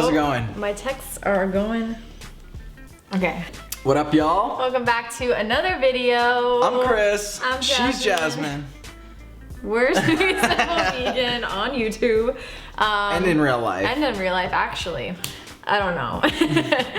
How's it going? My texts are going. Okay. What up, y'all? Welcome back to another video. I'm Chris. I'm Jasmine. She's Jasmine. We're Sweet Simple Vegan on YouTube. And in real life. And in real life, actually. I don't know.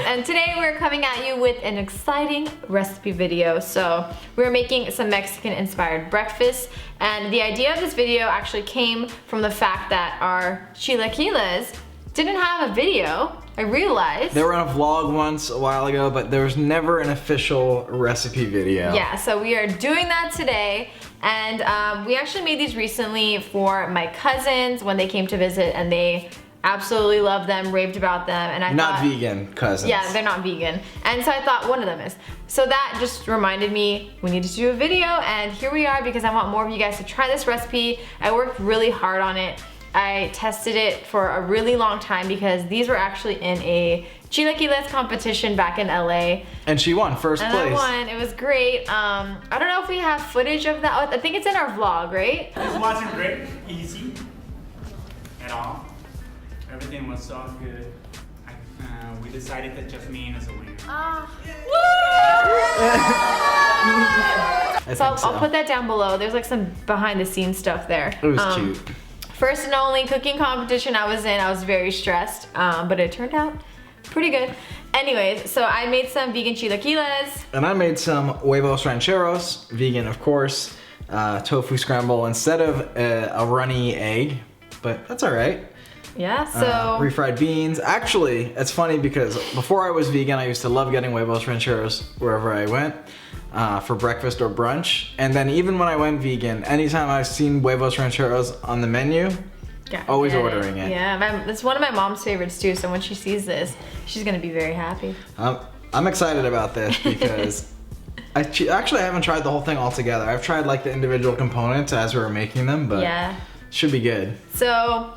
And today we're coming at you with an exciting recipe video. So we're making some Mexican inspired breakfast. And the idea of this video actually came from the fact that our chilaquiles didn't have a video. I realized. They were on a vlog once a while ago, but there was never an official recipe video. Yeah, so we are doing that today. And we actually made these recently for my cousins when they came to visit, and they absolutely loved them, raved about them, and I Not thought, vegan cousins. Yeah, they're not vegan. And so I thought one of them is. So that just reminded me we needed to do a video, and here we are because I want more of you guys to try this recipe. I worked really hard on it. I tested it for a really long time because these were actually in a Chilaquiles competition back in LA. And she won first place. And I won. It was great. I don't know if we have footage of that. Oh, I think it's in our vlog, right? This wasn't great, easy at all. Everything was so good. We decided that Jasmine is a winner. So I'll put that down below. There's like some behind the scenes stuff there. It was cute. First and only cooking competition I was in. I was very stressed, but it turned out pretty good. Anyways, so I made some vegan chilaquiles. And I made some huevos rancheros, vegan of course, tofu scramble instead of a runny egg, but that's all right. Yeah, so refried beans. Actually, it's funny because before I was vegan, I used to love getting huevos rancheros wherever I went for breakfast or brunch. And then even when I went vegan, anytime I've seen huevos rancheros on the menu, always ordering it. Yeah, it's one of my mom's favorites too. So when she sees this, she's gonna be very happy. I'm excited about this because I haven't tried the whole thing all together. I've tried like the individual components as we were making them, but yeah, should be good. So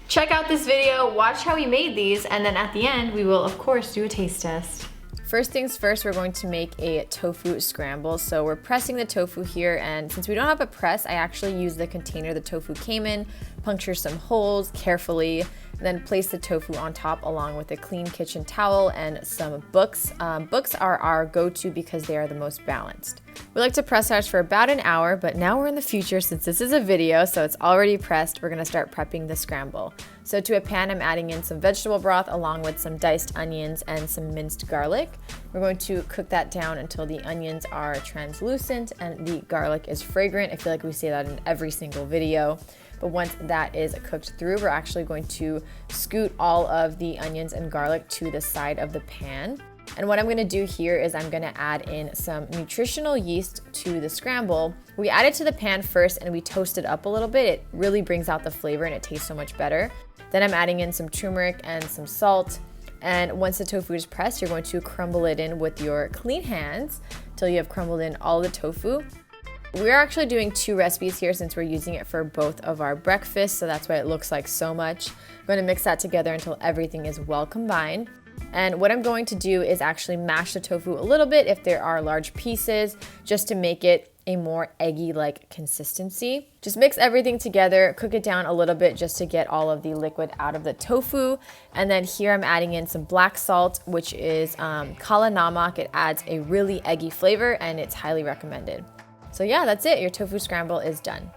check out this video, watch how we made these, and then at the end, we will of course do a taste test. First things first, we're going to make a tofu scramble. So we're pressing the tofu here, and since we don't have a press, I actually use the container the tofu came in, puncture some holes carefully, and then place the tofu on top along with a clean kitchen towel and some books. Books are our go-to because they are the most balanced. We like to press ours for about an hour, but now we're in the future since this is a video, so it's already pressed. We're gonna start prepping the scramble. So to a pan, I'm adding in some vegetable broth along with some diced onions and some minced garlic. We're going to cook that down until the onions are translucent and the garlic is fragrant. I feel like we say that in every single video. But once that is cooked through, we're actually going to scoot all of the onions and garlic to the side of the pan. And what I'm gonna do here is I'm gonna add in some nutritional yeast to the scramble. We add it to the pan first and we toast it up a little bit. It really brings out the flavor and it tastes so much better. Then I'm adding in some turmeric and some salt. And once the tofu is pressed, you're going to crumble it in with your clean hands until you have crumbled in all the tofu. We're actually doing two recipes here since we're using it for both of our breakfasts, so that's why it looks like so much. I'm going to mix that together until everything is well combined. And what I'm going to do is actually mash the tofu a little bit if there are large pieces, just to make it a more eggy-like consistency. Just mix everything together, cook it down a little bit just to get all of the liquid out of the tofu. And then here I'm adding in some black salt, which is kala namak. It adds a really eggy flavor and it's highly recommended. So yeah, that's it. Your tofu scramble is done.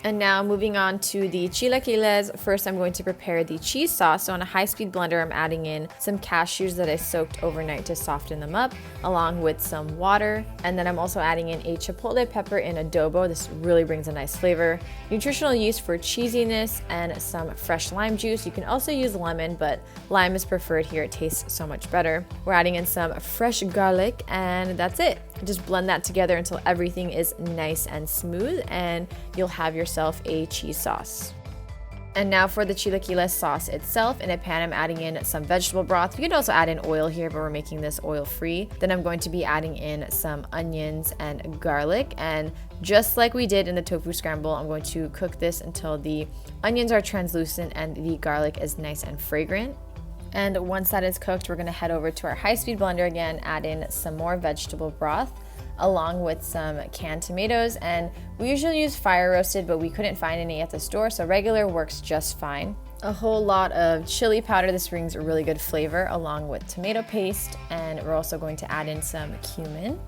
And now moving on to the chilaquiles. First, I'm going to prepare the cheese sauce. So on a high-speed blender, I'm adding in some cashews that I soaked overnight to soften them up, along with some water. And then I'm also adding in a chipotle pepper in adobo. This really brings a nice flavor. Nutritional yeast for cheesiness and some fresh lime juice. You can also use lemon, but lime is preferred here. It tastes so much better. We're adding in some fresh garlic, and that's it. Just blend that together until everything is nice and smooth, and you'll have yourself a cheese sauce. And now for the chilaquiles sauce itself. In a pan, I'm adding in some vegetable broth. You can also add in oil here, but we're making this oil-free. Then I'm going to be adding in some onions and garlic. And just like we did in the tofu scramble, I'm going to cook this until the onions are translucent and the garlic is nice and fragrant. And once that is cooked, we're gonna head over to our high-speed blender again, add in some more vegetable broth. along with some canned tomatoes. And we usually use fire roasted, but we couldn't find any at the store, so regular works just fine. A whole lot of chili powder. This brings a really good flavor, along with tomato paste, and we're also going to add in some cumin.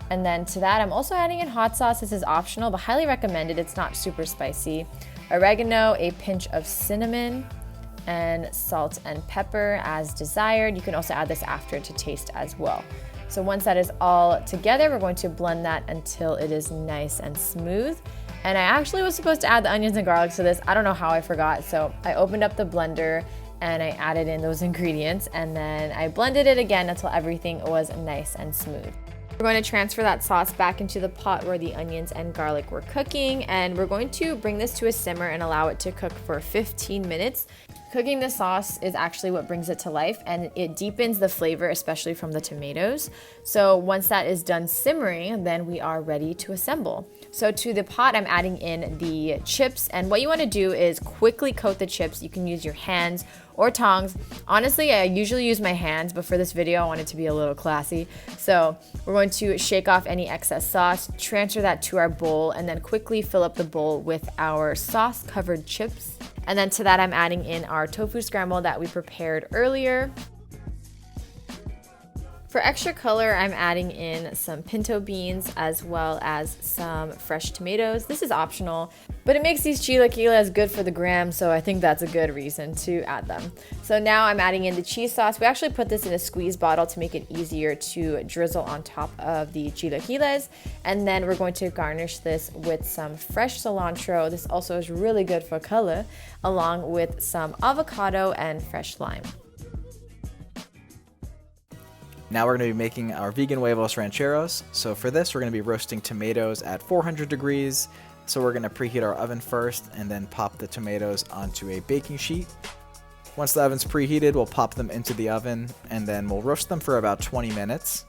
And then to that, I'm also adding in hot sauce. This is optional, but highly recommended. It's not super spicy. Oregano, a pinch of cinnamon, and salt and pepper as desired. You can also add this after to taste as well. So once that is all together, we're going to blend that until it is nice and smooth. And I actually was supposed to add the onions and garlic to this. I don't know how I forgot. So I opened up the blender and I added in those ingredients, and then I blended it again until everything was nice and smooth. We're going to transfer that sauce back into the pot where the onions and garlic were cooking, and we're going to bring this to a simmer and allow it to cook for 15 minutes. Cooking the sauce is actually what brings it to life, and it deepens the flavor, especially from the tomatoes. So once that is done simmering, then we are ready to assemble. So to the pot, I'm adding in the chips, and what you want to do is quickly coat the chips. You can use your hands or tongs. Honestly, I usually use my hands, but for this video, I want it to be a little classy. So we're going to shake off any excess sauce, transfer that to our bowl, and then quickly fill up the bowl with our sauce-covered chips. And then to that, I'm adding in our tofu scramble that we prepared earlier. For extra color, I'm adding in some pinto beans as well as some fresh tomatoes. This is optional, but it makes these chilaquiles good for the gram, so I think that's a good reason to add them. So now I'm adding in the cheese sauce. We actually put this in a squeeze bottle to make it easier to drizzle on top of the chilaquiles. And then we're going to garnish this with some fresh cilantro. This also is really good for color, along with some avocado and fresh lime. Now we're going to be making our vegan huevos rancheros. So for this, we're going to be roasting tomatoes at 400 degrees. So we're going to preheat our oven first and then pop the tomatoes onto a baking sheet. Once the oven's preheated, we'll pop them into the oven and then we'll roast them for about 20 minutes.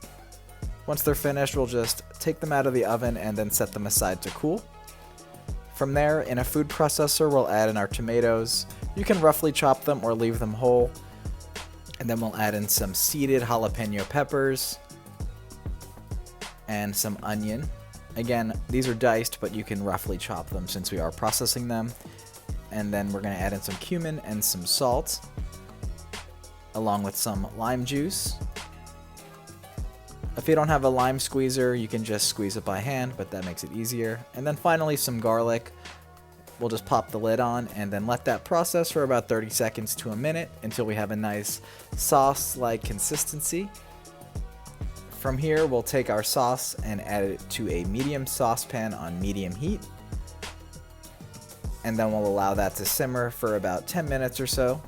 Once they're finished, we'll just take them out of the oven and then set them aside to cool. From there, in a food processor, we'll add in our tomatoes. You can roughly chop them or leave them whole. And then we'll add in some seeded jalapeno peppers and some onion. Again, these are diced, but you can roughly chop them since we are processing them. And then we're going to add in some cumin and some salt, along with some lime juice. If you don't have a lime squeezer, you can just squeeze it by hand, but that makes it easier. And then finally, some garlic. We'll just pop the lid on and then let that process for about 30 seconds to a minute until we have a nice sauce-like consistency. From here, we'll take our sauce and add it to a medium saucepan on medium heat. And then we'll allow that to simmer for about 10 minutes or so.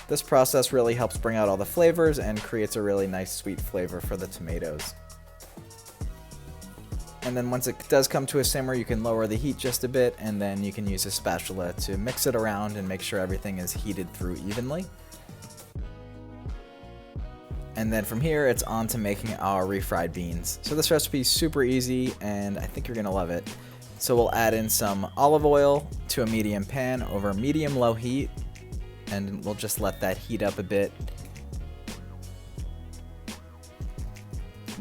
This process really helps bring out all the flavors and creates a really nice sweet flavor for the tomatoes. And then once it does come to a simmer, you can lower the heat just a bit, and then you can use a spatula to mix it around and make sure everything is heated through evenly. And then from here, it's on to making our refried beans. So this recipe is super easy, and I think you're gonna love it. So we'll add in some olive oil to a medium pan over medium-low heat, and we'll just let that heat up a bit.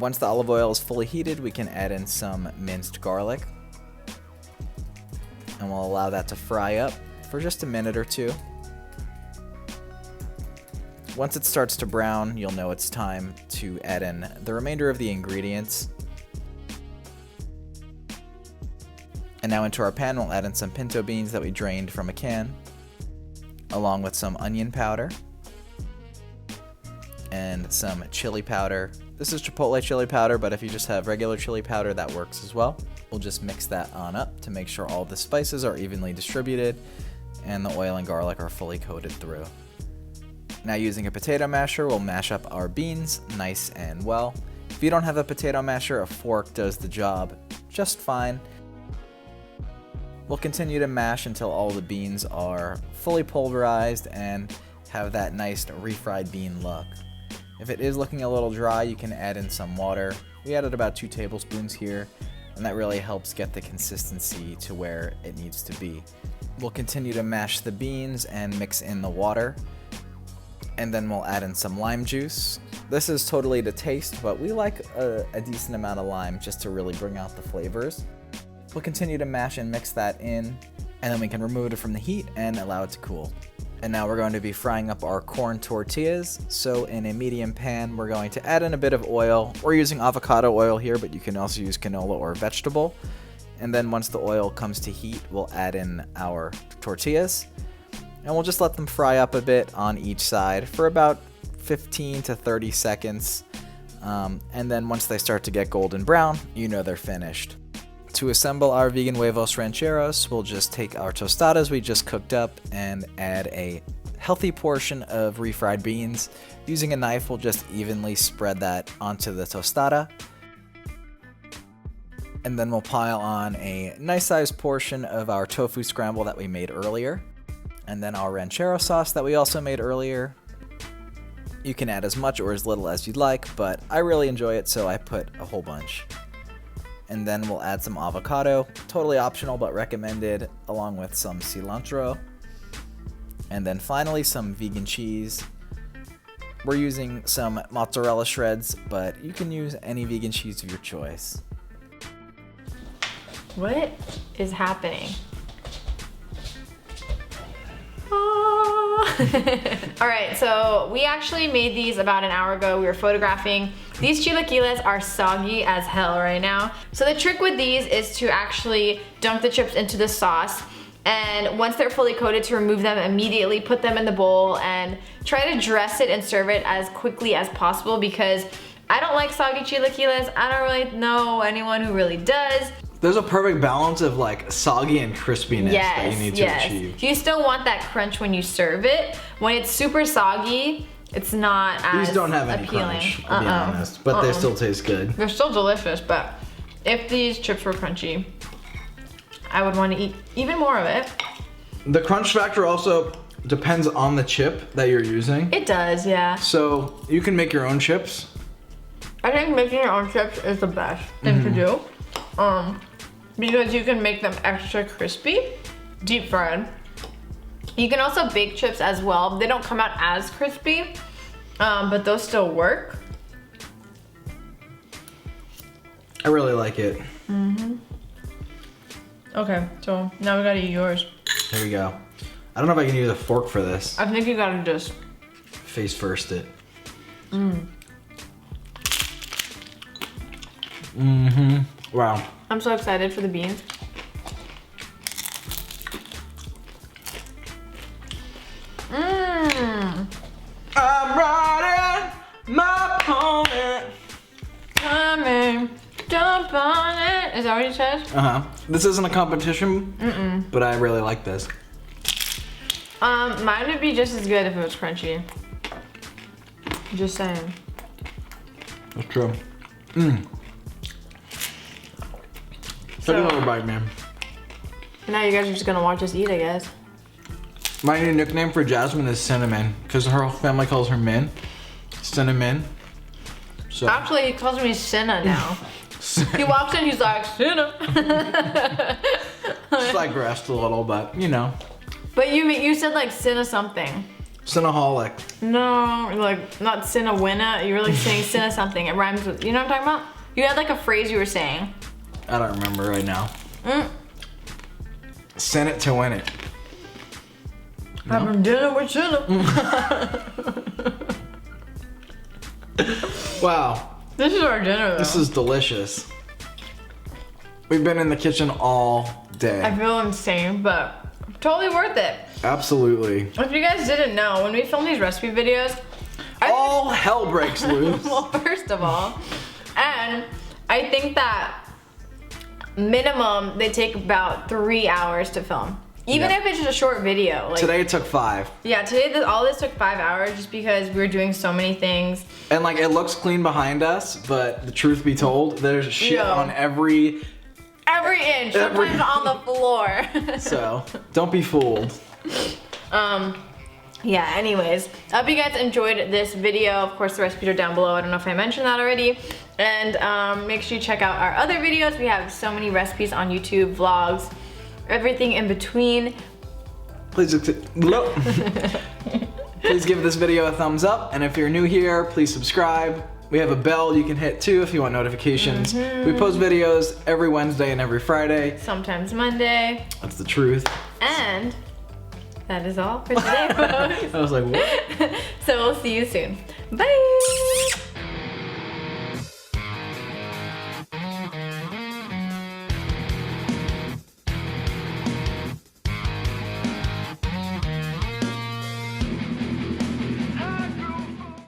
Once the olive oil is fully heated, we can add in some minced garlic. And we'll allow that to fry up for just a minute or two. Once it starts to brown, you'll know it's time to add in the remainder of the ingredients. And now into our pan, we'll add in some pinto beans that we drained from a can, along with some onion powder and some chili powder. This is chipotle chili powder, but if you just have regular chili powder, that works as well. We'll just mix that on up to make sure all the spices are evenly distributed and the oil and garlic are fully coated through. Now using a potato masher, we'll mash up our beans nice and well. If you don't have a potato masher, a fork does the job just fine. We'll continue to mash until all the beans are fully pulverized and have that nice refried bean look. If it is looking a little dry, you can add in some water. We added about 2 tablespoons here, and that really helps get the consistency to where it needs to be. We'll continue to mash the beans and mix in the water. And then we'll add in some lime juice. This is totally to taste, but we like a decent amount of lime just to really bring out the flavors. We'll continue to mash and mix that in, and then we can remove it from the heat and allow it to cool. And now we're going to be frying up our corn tortillas. So in a medium pan, we're going to add in a bit of oil. We're using avocado oil here, but you can also use canola or vegetable. And then once the oil comes to heat, we'll add in our tortillas. And we'll just let them fry up a bit on each side for about 15 to 30 seconds. And then once they start to get golden brown, you know they're finished. To assemble our vegan huevos rancheros, we'll just take our tostadas we just cooked up and add a healthy portion of refried beans. Using a knife, we'll just evenly spread that onto the tostada. And then we'll pile on a nice sized portion of our tofu scramble that we made earlier. And then our ranchero sauce that we also made earlier. You can add as much or as little as you'd like, but I really enjoy it, so I put a whole bunch. And then we'll add some avocado, totally optional but recommended, along with some cilantro. And then finally some vegan cheese. We're using some mozzarella shreds, but you can use any vegan cheese of your choice. What is happening? All right, so we actually made these about an hour ago. We were photographing. These chilaquiles are soggy as hell right now. So the trick with these is to actually dunk the chips into the sauce, and once they're fully coated, to remove them immediately, put them in the bowl, and try to dress it and serve it as quickly as possible, because I don't like soggy chilaquiles. I don't really know anyone who really does. There's a perfect balance of like soggy and crispiness that you need to achieve. You still want that crunch when you serve it. When it's super soggy, it's not as These don't have any appealing. crunch, I'll be honest, but they still taste good. They're still delicious, but if these chips were crunchy, I would want to eat even more of it. The crunch factor also depends on the chip that you're using. It does, yeah. So you can make your own chips. I think making your own chips is the best thing to do. Because you can make them extra crispy, deep fried. You can also bake chips as well. They don't come out as crispy, but those still work. I really like it. Okay, so now we gotta eat yours. Here we go. I don't know if I can use a fork for this. I think you gotta just Face first it. Wow. I'm so excited for the beans. I'm riding my pony. Coming, jump on it. Is that what he says? This isn't a competition, but I really like this. Mine would be just as good if it was crunchy. Just saying. That's true. Take another bite, man. Now you guys are just gonna watch us eat, I guess. My new nickname for Jasmine is Cinnamon, because her whole family calls her Min. Cinnamon. So. Actually, he calls me Cinna now. He walks in, he's like, Cinna. Just digressed a little, but you know. But you said like Cinna something. Cinnaholic. No, like not Cinna winna. You were like saying Cinna something. It rhymes with, you know what I'm talking about? You had like a phrase you were saying. I don't remember right now. Send it to win it. No? Having dinner with Cinna. Wow. This is our dinner though. This is delicious. We've been in the kitchen all day. I feel insane, but totally worth it. Absolutely. If you guys didn't know, when we film these recipe videos, all hell breaks loose. Well, first of all, and I think that minimum they take about 3 hours to film. Even if it's just a short video. Like, today it took 5. Yeah, today all this took 5 hours just because we were doing so many things. And like it looks clean behind us, but the truth be told, there's shit on every inch, sometimes on the floor. So don't be fooled. Yeah, anyways, I hope you guys enjoyed this video. Of course, the recipes are down below. I don't know if I mentioned that already. And make sure you check out our other videos. We have so many recipes on YouTube, vlogs, everything in between. Please please give this video a thumbs up. And if you're new here, please subscribe. We have a bell you can hit too if you want notifications. We post videos every Wednesday and every Friday. Sometimes Monday. That's the truth. And that is all for today, folks. I was like, what? So we'll see you soon. Bye!